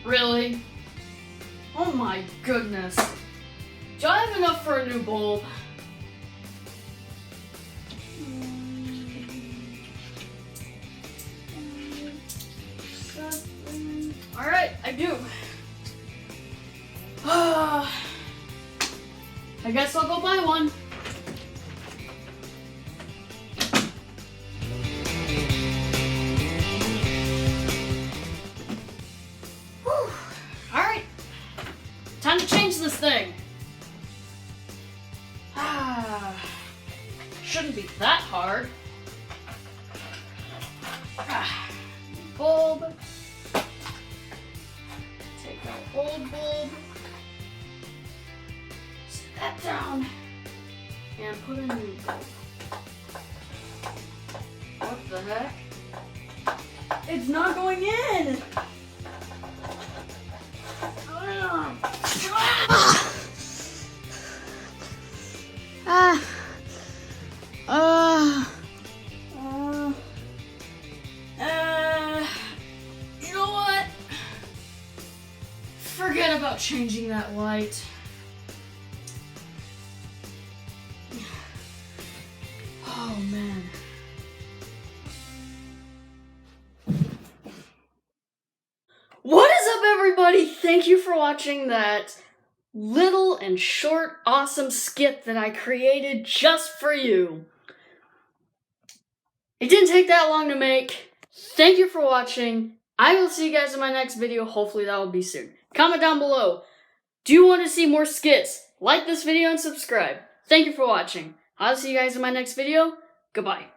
Really? Oh my goodness. Do I have enough for a new bulb? Alright, I do. I guess I'll go buy one. Alright. Time to change this thing. Shouldn't be that hard. Bulb. Take out old bulb. Set that down. And put a new bulb. What the heck? It's not going in! You know what? Forget about changing that light. Oh man. What is up, everybody? Thank you for watching that little and short, awesome skit that I created just for you. It didn't take that long to make. Thank you for watching. I will see you guys in my next video. Hopefully that will be soon. Comment down below. Do you want to see more skits? Like this video and subscribe. Thank you for watching. I'll see you guys in my next video. Goodbye.